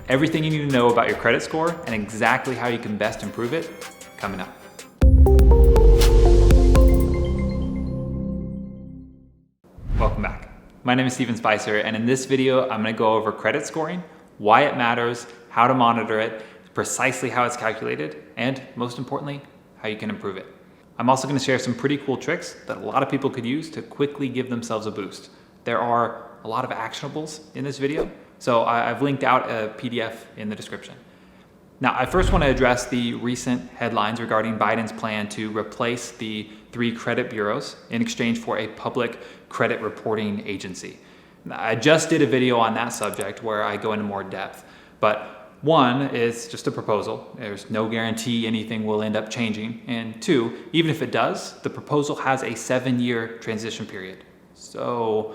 Everything you need to know about your credit score and exactly how you can best improve it, coming up. Welcome back. My name is Steven Spicer, and in this video, I'm gonna go over credit scoring, why it matters, how to monitor it, precisely how it's calculated, and most importantly, how you can improve it. I'm also gonna share some pretty cool tricks that a lot of people could use to quickly give themselves a boost. There are a lot of actionables in this video, so I've linked out a PDF in the description. Now, I first want to address the recent headlines regarding Biden's plan to replace the 3 credit bureaus in exchange for a public credit reporting agency. I just did a video on that subject where I go into more depth, but 1 is just a proposal. There's no guarantee anything will end up changing. And 2, even if it does, the proposal has a 7-year transition period. So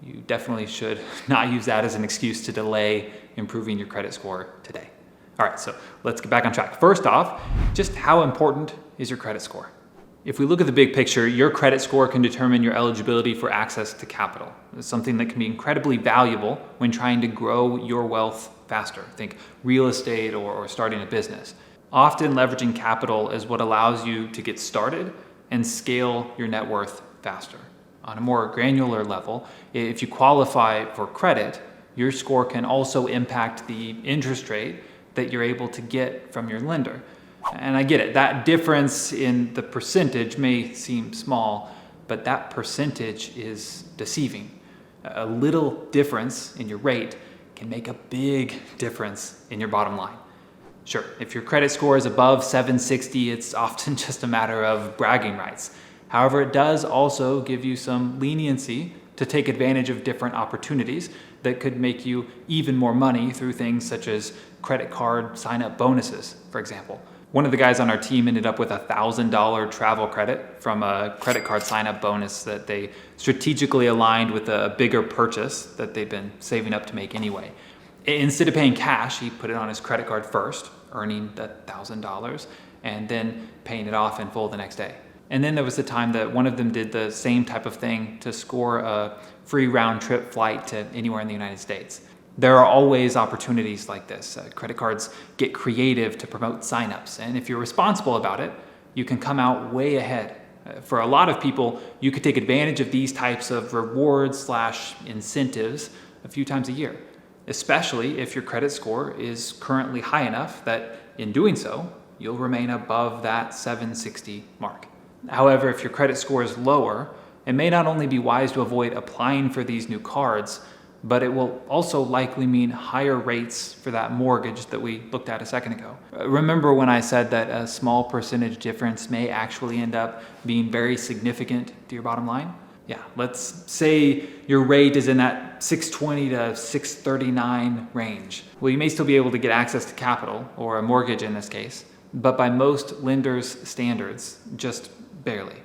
you definitely should not use that as an excuse to delay improving your credit score today. All right, so let's get back on track. First off, just how important is your credit score? If we look at the big picture, your credit score can determine your eligibility for access to capital. It's something that can be incredibly valuable when trying to grow your wealth faster. Think real estate or starting a business. Often leveraging capital is what allows you to get started and scale your net worth faster. On a more granular level, if you qualify for credit, your score can also impact the interest rate that you're able to get from your lender. And I get it, that difference in the percentage may seem small, but that percentage is deceiving. A little difference in your rate can make a big difference in your bottom line. Sure, if your credit score is above 760, it's often just a matter of bragging rights. However, it does also give you some leniency to take advantage of different opportunities that could make you even more money through things such as credit card sign-up bonuses, for example. One of the guys on our team ended up with a $1,000 travel credit from a credit card sign-up bonus that they strategically aligned with a bigger purchase that they've been saving up to make anyway. Instead of paying cash, he put it on his credit card first, earning the $1,000, and then paying it off in full the next day. And then there was the time that one of them did the same type of thing to score a free round-trip flight to anywhere in the United States. There are always opportunities like this. Credit cards get creative to promote signups, and if you're responsible about it, you can come out way ahead. For a lot of people, you could take advantage of these types of rewards/incentives a few times a year, especially if your credit score is currently high enough that in doing so, you'll remain above that 760 mark. However, if your credit score is lower, it may not only be wise to avoid applying for these new cards, but it will also likely mean higher rates for that mortgage that we looked at a second ago. Remember when I said that a small percentage difference may actually end up being very significant to your bottom line? Yeah, let's say your rate is in that 620 to 639 range. Well, you may still be able to get access to capital, or a mortgage in this case, but by most lenders' standards, just barely.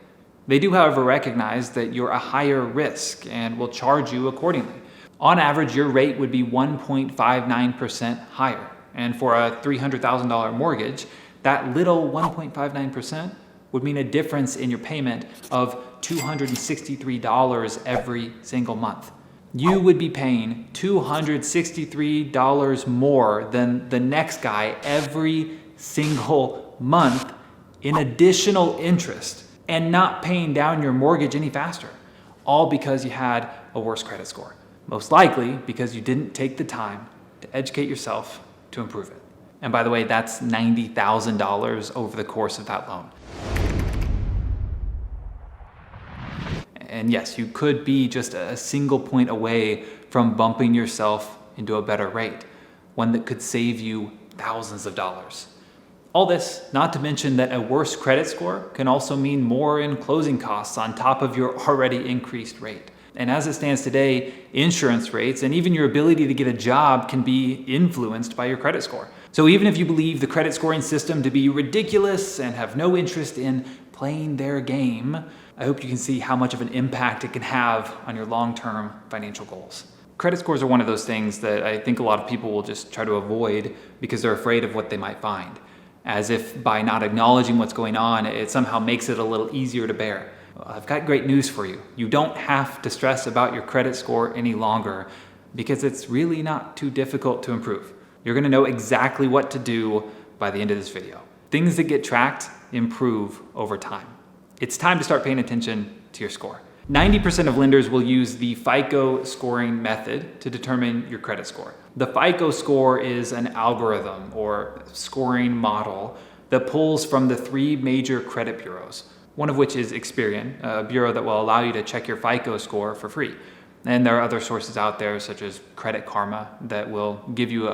They do, however, recognize that you're a higher risk and will charge you accordingly. On average, your rate would be 1.59% higher. And for a $300,000 mortgage, that little 1.59% would mean a difference in your payment of $263 every single month. You would be paying $263 more than the next guy every single month in additional interest, and not paying down your mortgage any faster, all because you had a worse credit score. Most likely because you didn't take the time to educate yourself to improve it. And by the way, that's $90,000 over the course of that loan. And yes, you could be just a single point away from bumping yourself into a better rate, one that could save you thousands of dollars. All this, not to mention that a worse credit score can also mean more in closing costs on top of your already increased rate. And as it stands today, insurance rates and even your ability to get a job can be influenced by your credit score. So even if you believe the credit scoring system to be ridiculous and have no interest in playing their game, I hope you can see how much of an impact it can have on your long-term financial goals. Credit scores are one of those things that I think a lot of people will just try to avoid because they're afraid of what they might find, as if by not acknowledging what's going on, it somehow makes it a little easier to bear. I've got great news for you. You don't have to stress about your credit score any longer because it's really not too difficult to improve. You're gonna know exactly what to do by the end of this video. Things that get tracked improve over time. It's time to start paying attention to your score. 90% of lenders will use the FICO scoring method to determine your credit score. The FICO score is an algorithm or scoring model that pulls from the 3 major credit bureaus, one of which is Experian, a bureau that will allow you to check your FICO score for free. And there are other sources out there such as Credit Karma that will give you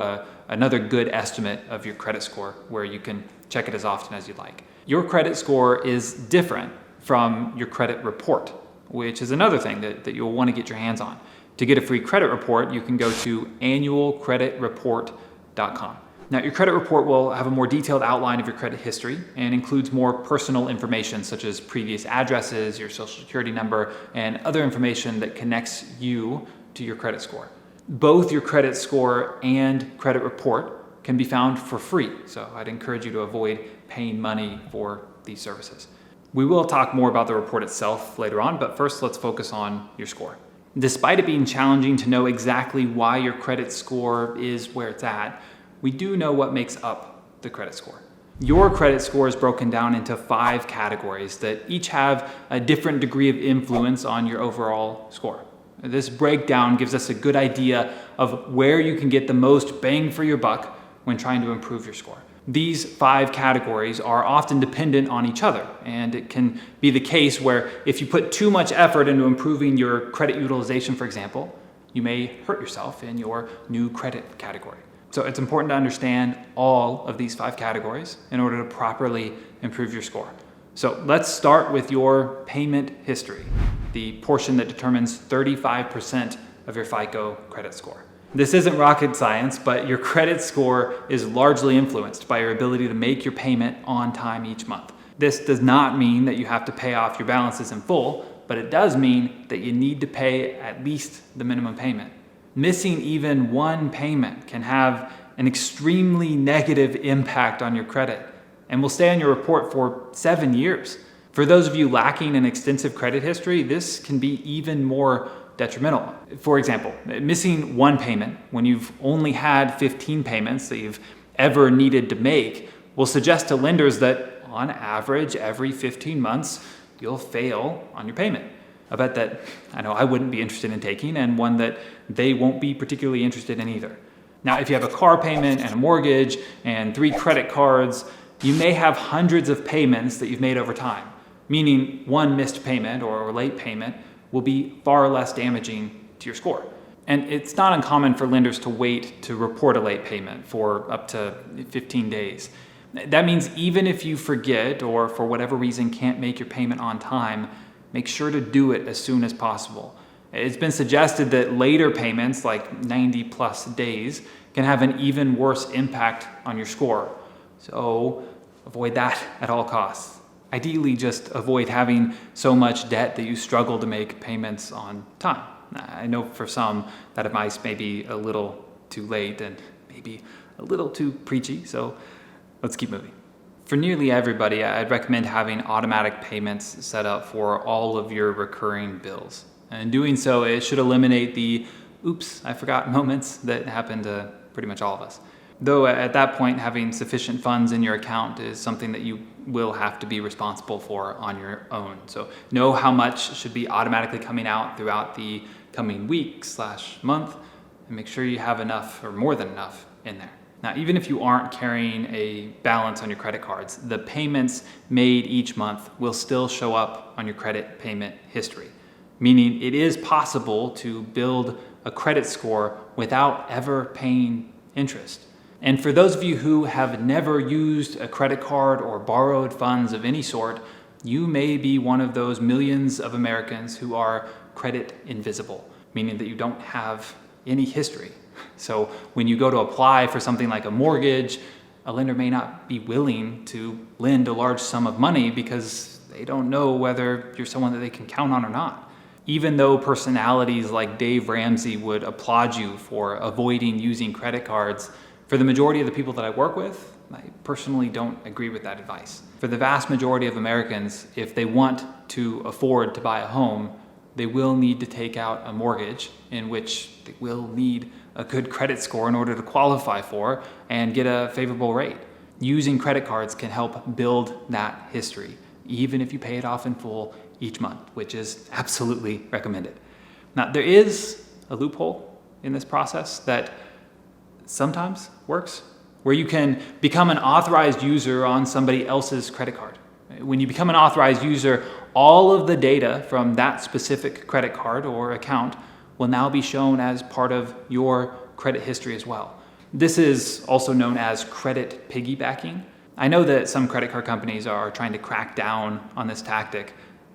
another good estimate of your credit score where you can check it as often as you'd like. Your credit score is different from your credit report, which is another thing that you'll want to get your hands on. To get a free credit report, you can go to annualcreditreport.com. Now, your credit report will have a more detailed outline of your credit history and includes more personal information such as previous addresses, your social security number, and other information that connects you to your credit score. Both your credit score and credit report can be found for free, so I'd encourage you to avoid paying money for these services. We will talk more about the report itself later on, but first let's focus on your score. Despite it being challenging to know exactly why your credit score is where it's at, we do know what makes up the credit score. Your credit score is broken down into 5 categories that each have a different degree of influence on your overall score. This breakdown gives us a good idea of where you can get the most bang for your buck when trying to improve your score. These 5 categories are often dependent on each other, and it can be the case where if you put too much effort into improving your credit utilization, for example, you may hurt yourself in your new credit category. So it's important to understand all of these 5 categories in order to properly improve your score. So let's start with your payment history, the portion that determines 35% of your FICO credit score. This isn't rocket science, but your credit score is largely influenced by your ability to make your payment on time each month. This does not mean that you have to pay off your balances in full, but it does mean that you need to pay at least the minimum payment. Missing even one payment can have an extremely negative impact on your credit and will stay on your report for 7 years. For those of you lacking an extensive credit history, this can be even more detrimental. For example, missing one payment when you've only had 15 payments that you've ever needed to make will suggest to lenders that on average every 15 months you'll fail on your payment. A bet that I know I wouldn't be interested in taking, and one that they won't be particularly interested in either. Now, if you have a car payment and a mortgage and 3 credit cards, you may have hundreds of payments that you've made over time, meaning one missed payment or late payment will be far less damaging to your score. And it's not uncommon for lenders to wait to report a late payment for up to 15 days. That means even if you forget or for whatever reason can't make your payment on time, make sure to do it as soon as possible. It's been suggested that later payments, like 90+ days, can have an even worse impact on your score. So avoid that at all costs. Ideally, just avoid having so much debt that you struggle to make payments on time. I know for some that advice may be a little too late and maybe a little too preachy, so let's keep moving. For nearly everybody, I'd recommend having automatic payments set up for all of your recurring bills. And in doing so, it should eliminate the oops, I forgot moments that happen to pretty much all of us. Though at that point, having sufficient funds in your account is something that you will have to be responsible for on your own. So know how much should be automatically coming out throughout the coming week/month, and make sure you have enough or more than enough in there. Now, even if you aren't carrying a balance on your credit cards, the payments made each month will still show up on your credit payment history, meaning it is possible to build a credit score without ever paying interest. And for those of you who have never used a credit card or borrowed funds of any sort, you may be one of those millions of Americans who are credit invisible, meaning that you don't have any history. So when you go to apply for something like a mortgage, a lender may not be willing to lend a large sum of money because they don't know whether you're someone that they can count on or not. Even though personalities like Dave Ramsey would applaud you for avoiding using credit cards, for the majority of the people that I work with, I personally don't agree with that advice. For the vast majority of Americans, if they want to afford to buy a home, they will need to take out a mortgage in which they will need a good credit score in order to qualify for and get a favorable rate. Using credit cards can help build that history, even if you pay it off in full each month, which is absolutely recommended. Now, there is a loophole in this process that sometimes works, where you can become an authorized user on somebody else's credit card. When you become an authorized user, all of the data from that specific credit card or account will now be shown as part of your credit history as well. This is also known as credit piggybacking. I know that some credit card companies are trying to crack down on this tactic,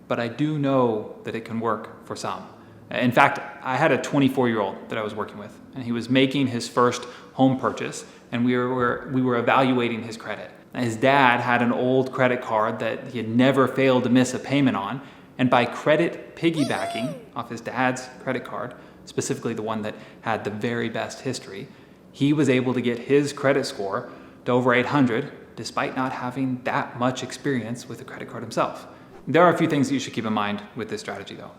but I do know that it can work for some. In fact, I had a 24-year-old that I was working with, and he was making his first home purchase, and we were evaluating his credit. His dad had an old credit card that he had never failed to miss a payment on, and by credit piggybacking off his dad's credit card, specifically the one that had the very best history, he was able to get his credit score to over 800, despite not having that much experience with a credit card himself. There are a few things that you should keep in mind with this strategy though.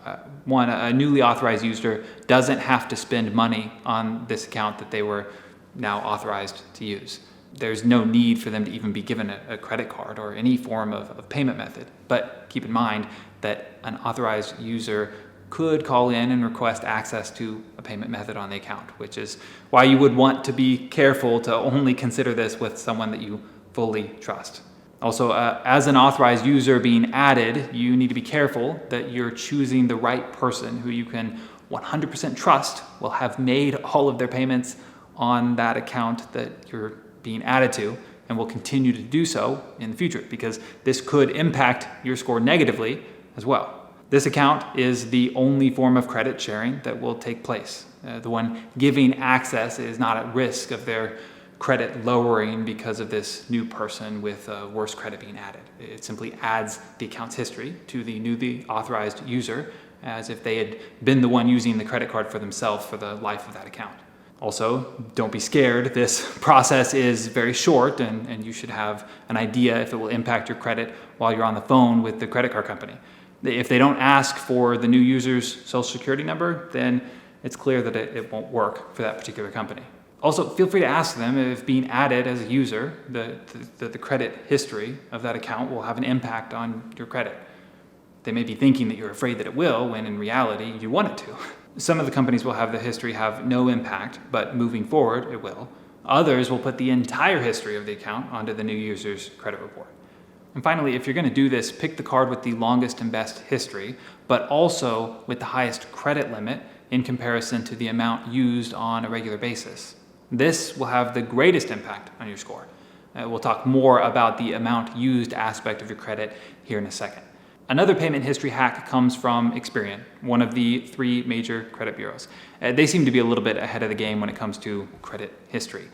One, a newly authorized user doesn't have to spend money on this account that they were now authorized to use. There's no need for them to even be given a credit card or any form of payment method. But keep in mind that an authorized user could call in and request access to a payment method on the account, which is why you would want to be careful to only consider this with someone that you fully trust. Also, as an authorized user being added, you need to be careful that you're choosing the right person who you can 100% trust will have made all of their payments on that account that you're being added to and will continue to do so in the future, because this could impact your score negatively as well. This account is the only form of credit sharing that will take place. The one giving access is not at risk of their credit lowering because of this new person with worse credit being added. It simply adds the account's history to the newly authorized user as if they had been the one using the credit card for themselves for the life of that account. Also, don't be scared. This process is very short and you should have an idea if it will impact your credit while you're on the phone with the credit card company. If they don't ask for the new user's social security number, then it's clear that it won't work for that particular company. Also, feel free to ask them if being added as a user, the credit history of that account will have an impact on your credit. They may be thinking that you're afraid that it will, when in reality, you want it to. Some of the companies will have the history have no impact, but moving forward, it will. Others will put the entire history of the account onto the new user's credit report. And finally, if you're going to do this, pick the card with the longest and best history, but also with the highest credit limit in comparison to the amount used on a regular basis. This will have the greatest impact on your score. We'll talk more about the amount used aspect of your credit here in a second. Another payment history hack comes from Experian, one of the 3 major credit bureaus. They seem to be a little bit ahead of the game when it comes to credit history.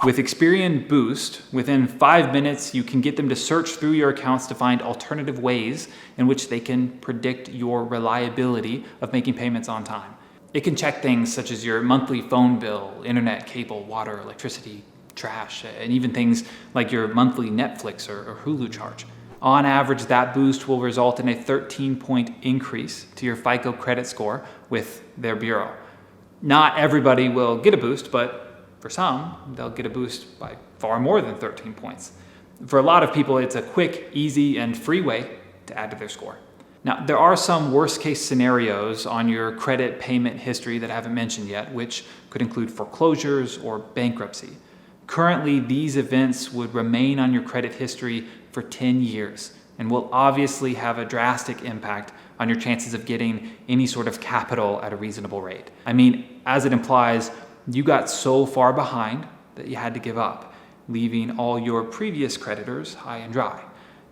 With Experian Boost, within 5 minutes, you can get them to search through your accounts to find alternative ways in which they can predict your reliability of making payments on time. It can check things such as your monthly phone bill, internet, cable, water, electricity, trash, and even things like your monthly Netflix or Hulu charge. On average, that boost will result in a 13-point increase to your FICO credit score with their bureau. Not everybody will get a boost, but for some, they'll get a boost by far more than 13 points. For a lot of people, it's a quick, easy, and free way to add to their score. Now, there are some worst-case scenarios on your credit payment history that I haven't mentioned yet, which could include foreclosures or bankruptcy. Currently, these events would remain on your credit history for 10 years and will obviously have a drastic impact on your chances of getting any sort of capital at a reasonable rate. I mean, as it implies, you got so far behind that you had to give up, leaving all your previous creditors high and dry.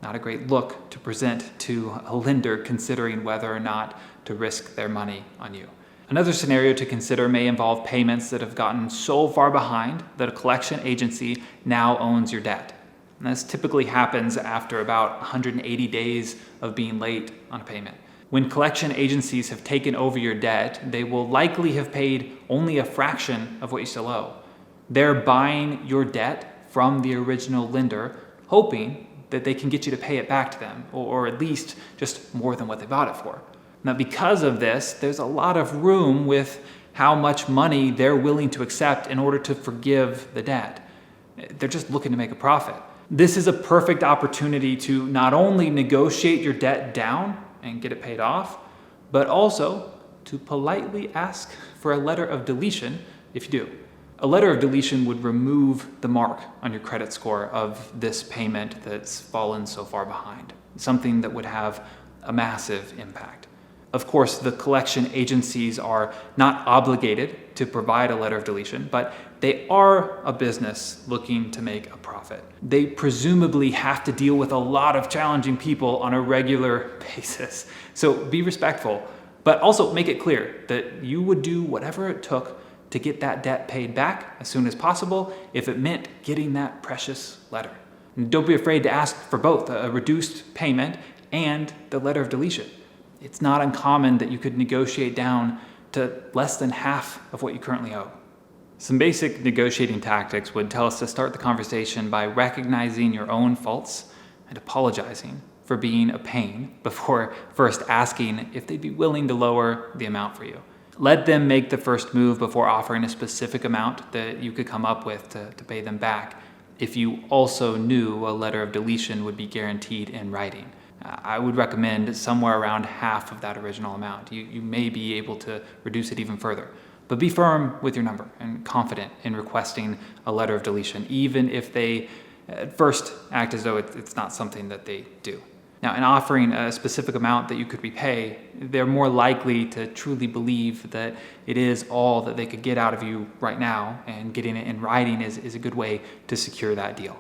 Not a great look to present to a lender considering whether or not to risk their money on you. Another scenario to consider may involve payments that have gotten so far behind that a collection agency now owns your debt. And this typically happens after about 180 days of being late on a payment. When collection agencies have taken over your debt, they will likely have paid only a fraction of what you still owe. They're buying your debt from the original lender, hoping that they can get you to pay it back to them, or at least just more than what they bought it for. Now, because of this, there's a lot of room with how much money they're willing to accept in order to forgive the debt. They're just looking to make a profit. This is a perfect opportunity to not only negotiate your debt down and get it paid off, but also to politely ask for a letter of deletion if you do. A letter of deletion would remove the mark on your credit score of this payment that's fallen so far behind, something that would have a massive impact. Of course, the collection agencies are not obligated to provide a letter of deletion, but they are a business looking to make a profit. They presumably have to deal with a lot of challenging people on a regular basis. So be respectful, but also make it clear that you would do whatever it took to get that debt paid back as soon as possible if it meant getting that precious letter. And don't be afraid to ask for both a reduced payment and the letter of deletion. It's not uncommon that you could negotiate down to less than half of what you currently owe. Some basic negotiating tactics would tell us to start the conversation by recognizing your own faults and apologizing for being a pain before first asking if they'd be willing to lower the amount for you. Let them make the first move before offering a specific amount that you could come up with to pay them back if you also knew a letter of deletion would be guaranteed in writing. I would recommend somewhere around half of that original amount. You may be able to reduce it even further. But be firm with your number and confident in requesting a letter of deletion, even if they at first act as though it's not something that they do. Now, in offering a specific amount that you could repay, they're more likely to truly believe that it is all that they could get out of you right now, and getting it in writing is a good way to secure that deal.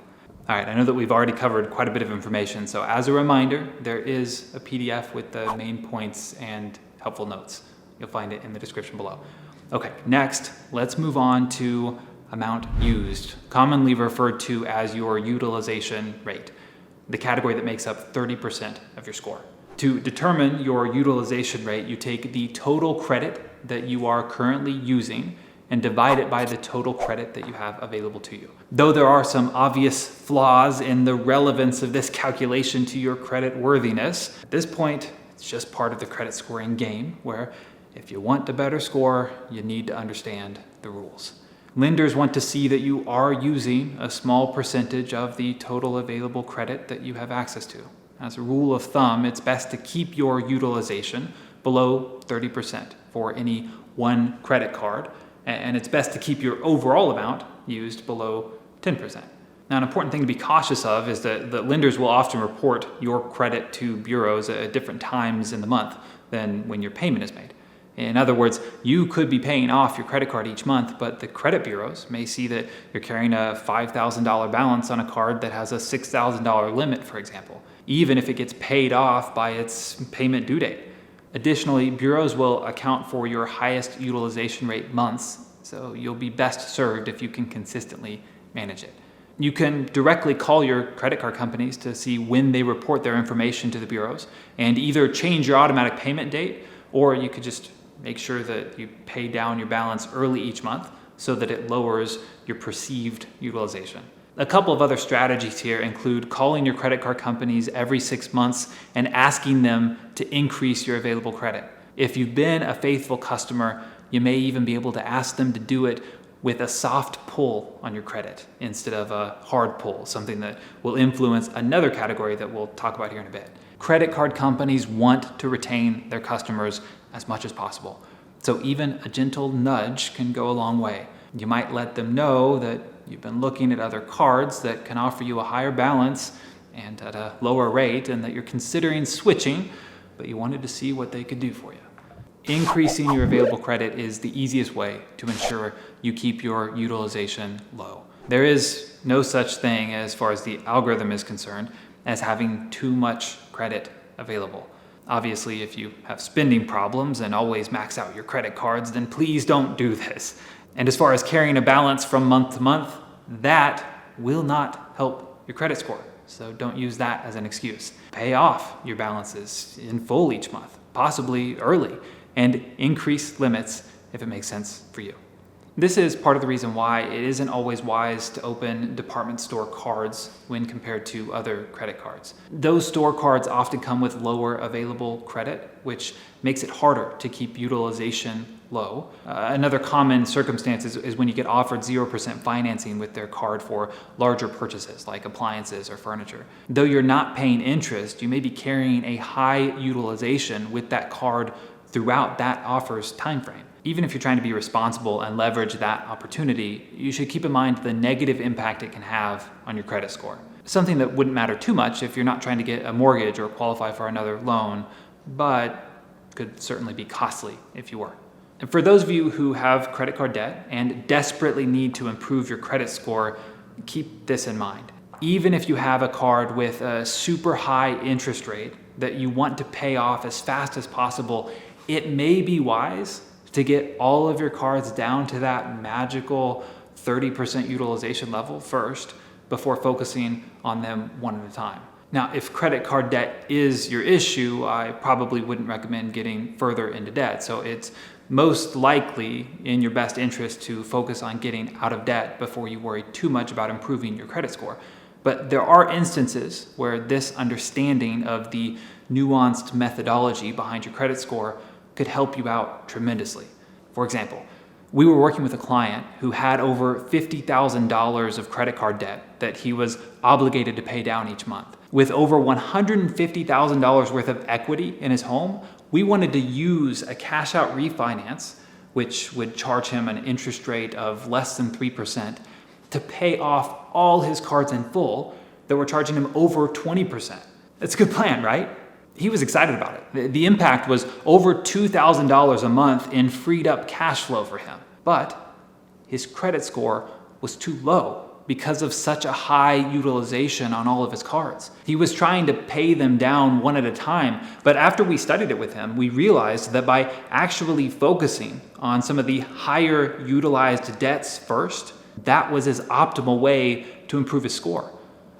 All right, I know that we've already covered quite a bit of information, so as a reminder, there is a PDF with the main points and helpful notes. You'll find it in the description below. Okay, next, let's move on to amount used, commonly referred to as your utilization rate, the category that makes up 30% of your score. To determine your utilization rate, you take the total credit that you are currently using and divide it by the total credit that you have available to you. Though there are some obvious flaws in the relevance of this calculation to your credit worthiness, at this point, it's just part of the credit scoring game where if you want a better score, you need to understand the rules. Lenders want to see that you are using a small percentage of the total available credit that you have access to. As a rule of thumb, it's best to keep your utilization below 30% for any one credit card, and it's best to keep your overall amount used below 10%. Now, an important thing to be cautious of is that lenders will often report your credit to bureaus at different times in the month than when your payment is made. In other words, you could be paying off your credit card each month, but the credit bureaus may see that you're carrying a $5,000 balance on a card that has a $6,000 limit, for example, even if it gets paid off by its payment due date. Additionally, bureaus will account for your highest utilization rate months, so you'll be best served if you can consistently manage it. You can directly call your credit card companies to see when they report their information to the bureaus and either change your automatic payment date, or you could just make sure that you pay down your balance early each month so that it lowers your perceived utilization. A couple of other strategies here include calling your credit card companies every 6 months and asking them to increase your available credit. If you've been a faithful customer, you may even be able to ask them to do it with a soft pull on your credit instead of a hard pull, something that will influence another category that we'll talk about here in a bit. Credit card companies want to retain their customers as much as possible. So even a gentle nudge can go a long way. You might let them know that you've been looking at other cards that can offer you a higher balance and at a lower rate, and that you're considering switching, but you wanted to see what they could do for you. Increasing your available credit is the easiest way to ensure you keep your utilization low. There is no such thing, as far as the algorithm is concerned, as having too much credit available. Obviously, if you have spending problems and always max out your credit cards, then please don't do this. And as far as carrying a balance from month to month, that will not help your credit score. So don't use that as an excuse. Pay off your balances in full each month, possibly early, and increase limits if it makes sense for you. This is part of the reason why it isn't always wise to open department store cards when compared to other credit cards. Those store cards often come with lower available credit, which makes it harder to keep utilization low. Another common circumstance is when you get offered 0% financing with their card for larger purchases like appliances or furniture. Though you're not paying interest, you may be carrying a high utilization with that card throughout that offer's time frame. Even if you're trying to be responsible and leverage that opportunity, you should keep in mind the negative impact it can have on your credit score. Something that wouldn't matter too much if you're not trying to get a mortgage or qualify for another loan, but could certainly be costly if you were. And for those of you who have credit card debt and desperately need to improve your credit score, keep this in mind. Even if you have a card with a super high interest rate that you want to pay off as fast as possible, it may be wise to get all of your cards down to that magical 30% utilization level first before focusing on them one at a time. Now, if credit card debt is your issue, I probably wouldn't recommend getting further into debt. So it's most likely in your best interest to focus on getting out of debt before you worry too much about improving your credit score. But there are instances where this understanding of the nuanced methodology behind your credit score could help you out tremendously. For example, we were working with a client who had over $50,000 of credit card debt that he was obligated to pay down each month. With over $150,000 worth of equity in his home, we wanted to use a cash out refinance, which would charge him an interest rate of less than 3%, to pay off all his cards in full that were charging him over 20%. That's a good plan, right? He was excited about it. The impact was over $2,000 a month in freed up cash flow for him. But his credit score was too low because of such a high utilization on all of his cards. He was trying to pay them down one at a time, but after we studied it with him, we realized that by actually focusing on some of the higher utilized debts first, that was his optimal way to improve his score,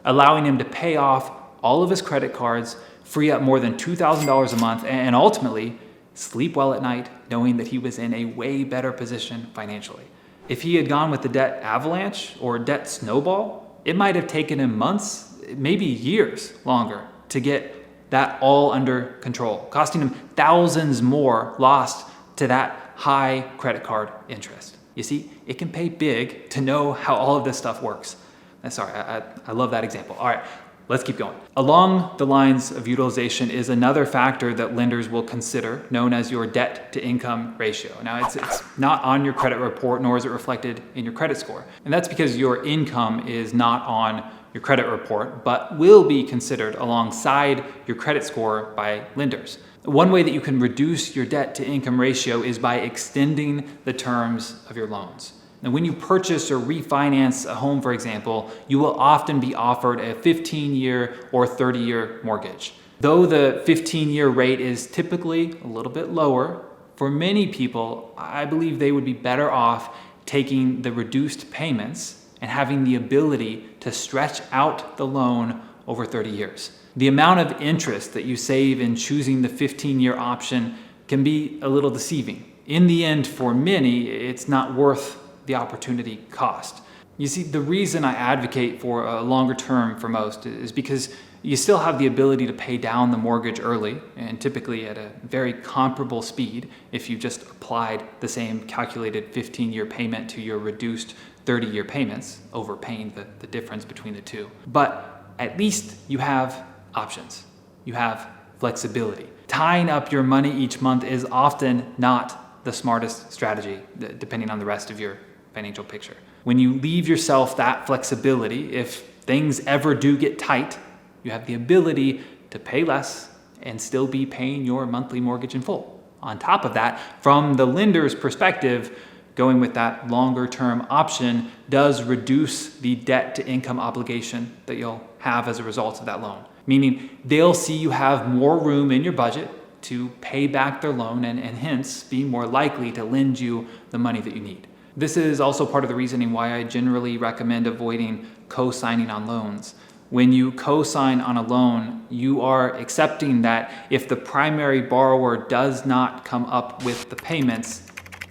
allowing him to pay off all of his credit cards, free up more than $2,000 a month, and ultimately sleep well at night knowing that he was in a way better position financially. If he had gone with the debt avalanche or debt snowball, it might have taken him months, maybe years longer to get that all under control, costing him thousands more lost to that high credit card interest. You see, it can pay big to know how all of this stuff works. Sorry, I love that example. All right, let's keep going. Along the lines of utilization is another factor that lenders will consider, known as your debt to income ratio. Now, it's not on your credit report, nor is it reflected in your credit score. And that's because your income is not on your credit report, but will be considered alongside your credit score by lenders. One way that you can reduce your debt to income ratio is by extending the terms of your loans. Now, when you purchase or refinance a home, for example, you will often be offered a 15-year or 30-year mortgage. Though the 15-year rate is typically a little bit lower, for many people, I believe they would be better off taking the reduced payments and having the ability to stretch out the loan over 30 years. The amount of interest that you save in choosing the 15-year option can be a little deceiving. In the end, for many, it's not worth the opportunity cost. You see, the reason I advocate for a longer term for most is because you still have the ability to pay down the mortgage early, and typically at a very comparable speed if you just applied the same calculated 15-year payment to your reduced 30-year payments, overpaying the difference between the two. But at least you have options. You have flexibility. Tying up your money each month is often not the smartest strategy, depending on the rest of your financial picture. When you leave yourself that flexibility, if things ever do get tight, you have the ability to pay less and still be paying your monthly mortgage in full. On top of that, from the lender's perspective, going with that longer term option does reduce the debt to income obligation that you'll have as a result of that loan. Meaning they'll see you have more room in your budget to pay back their loan and hence be more likely to lend you the money that you need. This is also part of the reasoning why I generally recommend avoiding co-signing on loans. When you co-sign on a loan, you are accepting that if the primary borrower does not come up with the payments,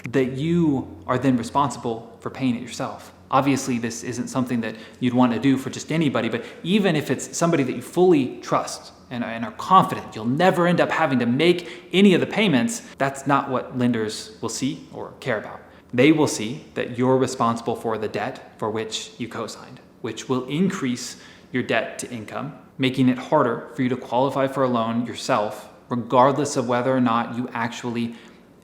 that you are then responsible for paying it yourself. Obviously, this isn't something that you'd want to do for just anybody, but even if it's somebody that you fully trust and are confident you'll never end up having to make any of the payments, that's not what lenders will see or care about. They will see that you're responsible for the debt for which you co-signed, which will increase your debt to income, making it harder for you to qualify for a loan yourself, regardless of whether or not you actually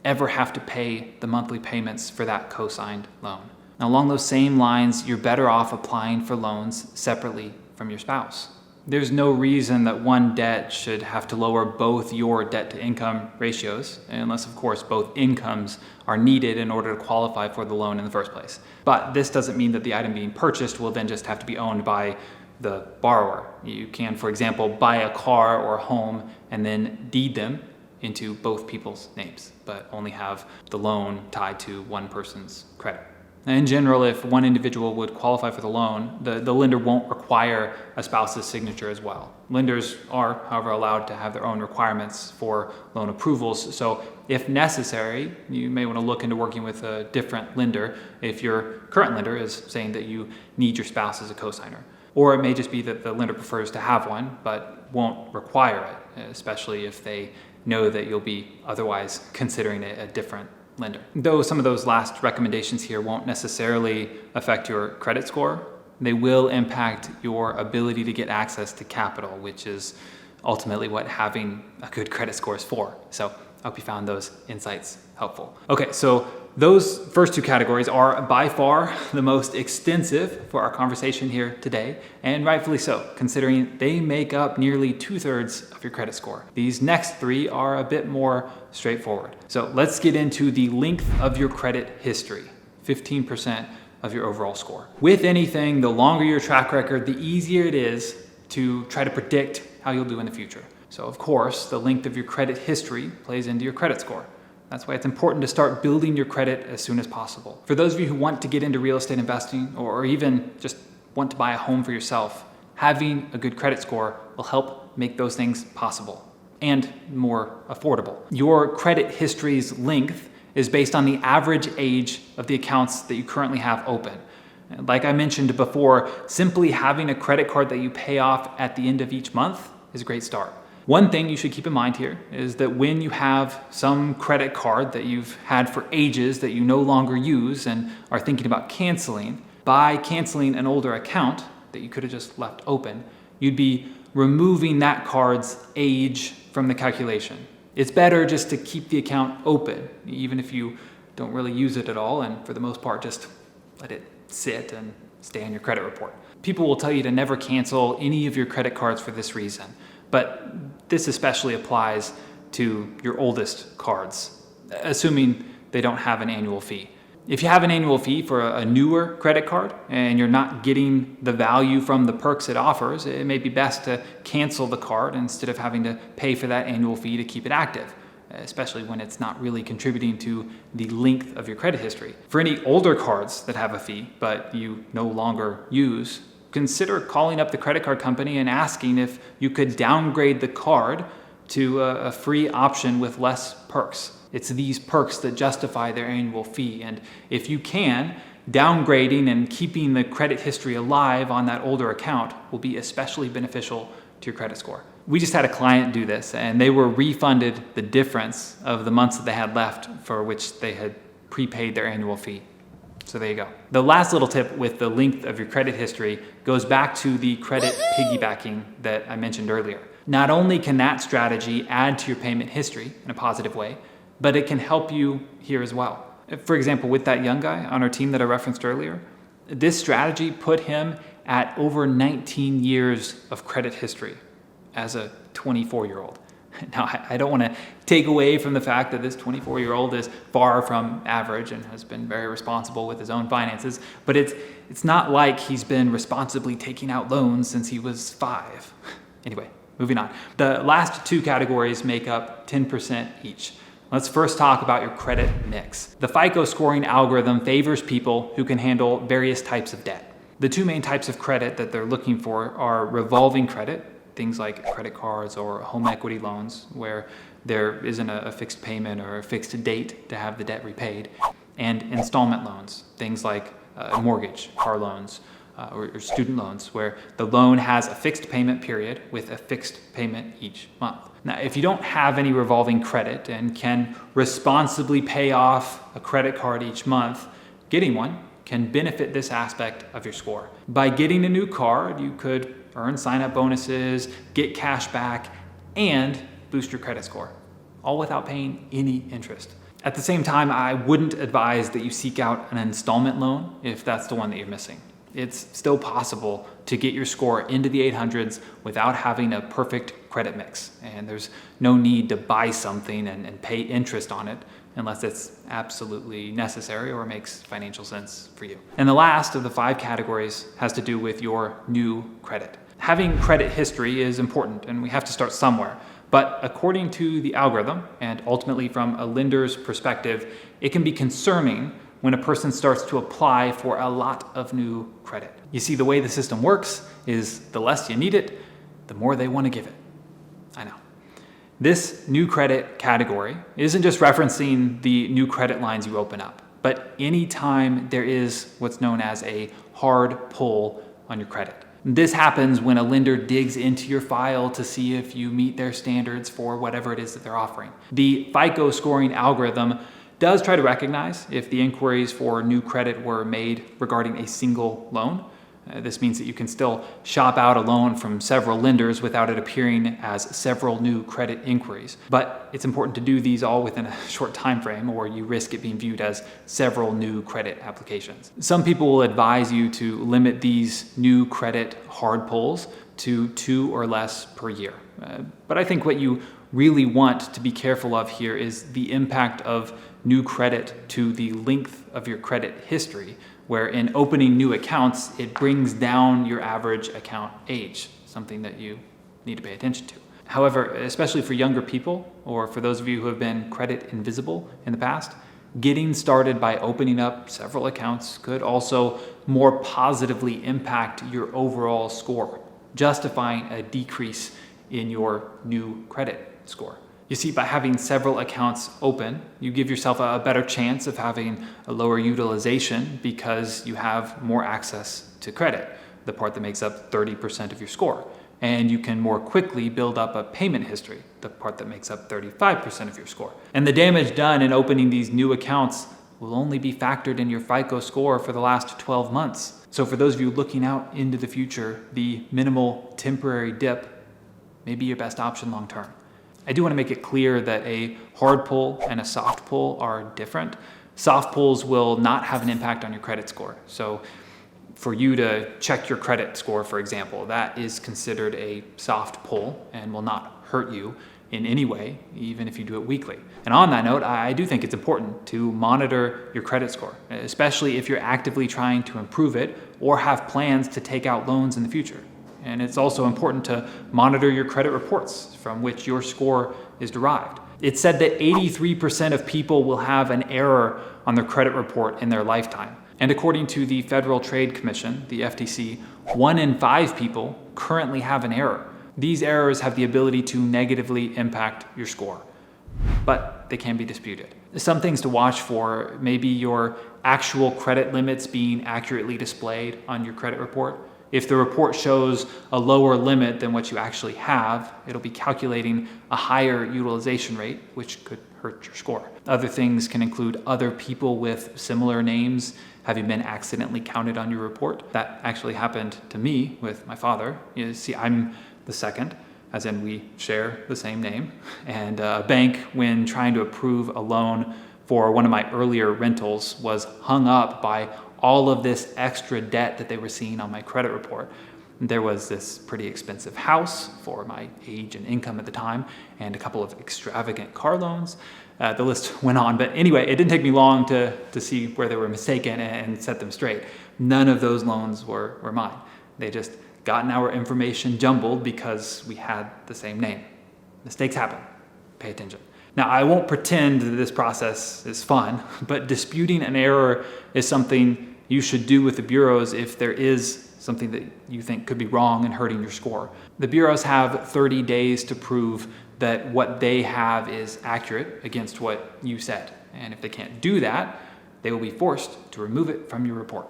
ever have to pay the monthly payments for that co-signed loan. Now, along those same lines, you're better off applying for loans separately from your spouse. There's no reason that one debt should have to lower both your debt to income ratios, unless of course both incomes are needed in order to qualify for the loan in the first place. But this doesn't mean that the item being purchased will then just have to be owned by the borrower. You can, for example, buy a car or a home and then deed them into both people's names, but only have the loan tied to one person's credit. In general, if one individual would qualify for the loan, the lender won't require a spouse's signature as well. Lenders are, however, allowed to have their own requirements for loan approvals. So if necessary, you may want to look into working with a different lender if your current lender is saying that you need your spouse as a cosigner. Or it may just be that the lender prefers to have one, but won't require it, especially if they know that you'll be otherwise considering a different lender. Though some of those last recommendations here won't necessarily affect your credit score, they will impact your ability to get access to capital, which is ultimately what having a good credit score is for. So I hope you found those insights helpful. Okay, so those first two categories are by far the most extensive for our conversation here today, and rightfully so, considering they make up nearly 2/3 of your credit score. These next three are a bit more straightforward. So let's get into the length of your credit history, 15% of your overall score. With anything, the longer your track record, the easier it is to try to predict how you'll do in the future. So of course, the length of your credit history plays into your credit score. That's why it's important to start building your credit as soon as possible. For those of you who want to get into real estate investing or even just want to buy a home for yourself, having a good credit score will help make those things possible and more affordable. Your credit history's length is based on the average age of the accounts that you currently have open. Like I mentioned before, simply having a credit card that you pay off at the end of each month is a great start. One thing you should keep in mind here is that when you have some credit card that you've had for ages that you no longer use and are thinking about canceling, by canceling an older account that you could have just left open, you'd be removing that card's age from the calculation. It's better just to keep the account open, even if you don't really use it at all, and for the most part, just let it sit and stay on your credit report. People will tell you to never cancel any of your credit cards for this reason. But this especially applies to your oldest cards, assuming they don't have an annual fee. If you have an annual fee for a newer credit card and you're not getting the value from the perks it offers, it may be best to cancel the card instead of having to pay for that annual fee to keep it active, especially when it's not really contributing to the length of your credit history. For any older cards that have a fee but you no longer use, consider calling up the credit card company and asking if you could downgrade the card to a free option with less perks. It's these perks that justify their annual fee. And if you can, downgrading and keeping the credit history alive on that older account will be especially beneficial to your credit score. We just had a client do this, and they were refunded the difference of the months that they had left for which they had prepaid their annual fee. So there you go. The last little tip with the length of your credit history goes back to the credit piggybacking that I mentioned earlier. Not only can that strategy add to your payment history in a positive way, but it can help you here as well. For example, with that young guy on our team that I referenced earlier, this strategy put him at over 19 years of credit history as a 24-year-old. Now, I don't want to take away from the fact that this 24-year-old is far from average and has been very responsible with his own finances, but it's not like he's been responsibly taking out loans since he was 5. Anyway, moving on. The last two categories make up 10% each. Let's first talk about your credit mix. The FICO scoring algorithm favors people who can handle various types of debt. The two main types of credit that they're looking for are revolving credit, things like credit cards or home equity loans where there isn't a fixed payment or a fixed date to have the debt repaid, and installment loans, things like mortgage, car loans, or student loans, where the loan has a fixed payment period with a fixed payment each month. Now, if you don't have any revolving credit and can responsibly pay off a credit card each month, getting one can benefit this aspect of your score. By getting a new card, you could earn sign-up bonuses, get cash back, and boost your credit score, all without paying any interest. At the same time, I wouldn't advise that you seek out an installment loan if that's the one that you're missing. It's still possible to get your score into the 800s without having a perfect credit mix. And there's no need to buy something and pay interest on it unless it's absolutely necessary or makes financial sense for you. And the last of the 5 categories has to do with your new credit. Having credit history is important, and we have to start somewhere. But according to the algorithm, and ultimately from a lender's perspective, it can be concerning when a person starts to apply for a lot of new credit. You see, the way the system works is the less you need it, the more they want to give it. I know. This new credit category isn't just referencing the new credit lines you open up, but anytime there is what's known as a hard pull on your credit. This happens when a lender digs into your file to see if you meet their standards for whatever it is that they're offering. The FICO scoring algorithm does try to recognize if the inquiries for new credit were made regarding a single loan. This means that you can still shop out a loan from several lenders without it appearing as several new credit inquiries. But it's important to do these all within a short time frame, or you risk it being viewed as several new credit applications. Some people will advise you to limit these new credit hard pulls to 2 or less per year. But I think what you really want to be careful of here is the impact of new credit to the length of your credit history, where in opening new accounts, it brings down your average account age, something that you need to pay attention to. However, especially for younger people, or for those of you who have been credit invisible in the past, getting started by opening up several accounts could also more positively impact your overall score, justifying a decrease in your new credit score. You see, by having several accounts open, you give yourself a better chance of having a lower utilization because you have more access to credit, the part that makes up 30% of your score. And you can more quickly build up a payment history, the part that makes up 35% of your score. And the damage done in opening these new accounts will only be factored in your FICO score for the last 12 months. So for those of you looking out into the future, the minimal temporary dip may be your best option long term. I do want to make it clear that a hard pull and a soft pull are different. Soft pulls will not have an impact on your credit score. So for you to check your credit score, for example, that is considered a soft pull and will not hurt you in any way, even if you do it weekly. And on that note, I do think it's important to monitor your credit score, especially if you're actively trying to improve it or have plans to take out loans in the future. And it's also important to monitor your credit reports from which your score is derived. It's said that 83% of people will have an error on their credit report in their lifetime. And according to the Federal Trade Commission, the FTC, 1 in 5 people currently have an error. These errors have the ability to negatively impact your score, but they can be disputed. Some things to watch for, maybe your actual credit limits being accurately displayed on your credit report. If the report shows a lower limit than what you actually have, it'll be calculating a higher utilization rate, which could hurt your score. Other things can include other people with similar names having been accidentally counted on your report. That actually happened to me with my father. You see, I'm the second, as in we share the same name. And a bank, when trying to approve a loan for one of my earlier rentals, was hung up by all of this extra debt that they were seeing on my credit report. There was this pretty expensive house for my age and income at the time, and a couple of extravagant car loans. The list went on, but anyway, it didn't take me long to see where they were mistaken and set them straight. None of those loans were mine. They just gotten our information jumbled because we had the same name. Mistakes happen. Pay attention. Now, I won't pretend that this process is fun, but disputing an error is something you should do with the bureaus if there is something that you think could be wrong and hurting your score. The bureaus have 30 days to prove that what they have is accurate against what you said. And if they can't do that, they will be forced to remove it from your report.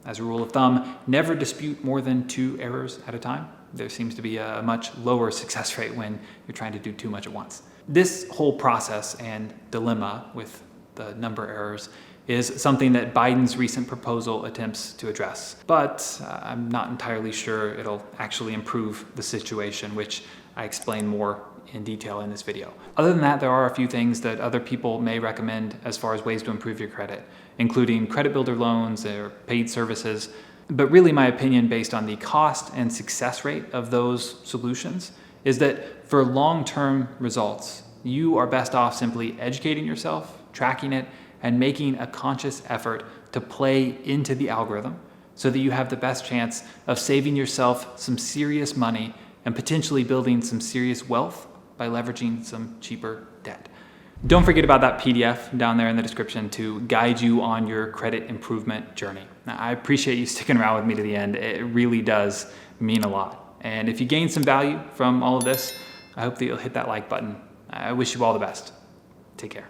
As a rule of thumb, never dispute more than 2 errors at a time. There seems to be a much lower success rate when you're trying to do too much at once. This whole process and dilemma with the number errors is something that Biden's recent proposal attempts to address. But I'm not entirely sure it'll actually improve the situation, which I explain more in detail in this video. Other than that, there are a few things that other people may recommend as far as ways to improve your credit, including credit builder loans or paid services. But really my opinion based on the cost and success rate of those solutions is that for long-term results, you are best off simply educating yourself, tracking it, and making a conscious effort to play into the algorithm so that you have the best chance of saving yourself some serious money and potentially building some serious wealth by leveraging some cheaper debt. Don't forget about that PDF down there in the description to guide you on your credit improvement journey. Now, I appreciate you sticking around with me to the end. It really does mean a lot. And if you gain some value from all of this, I hope that you'll hit that like button. I wish you all the best. Take care.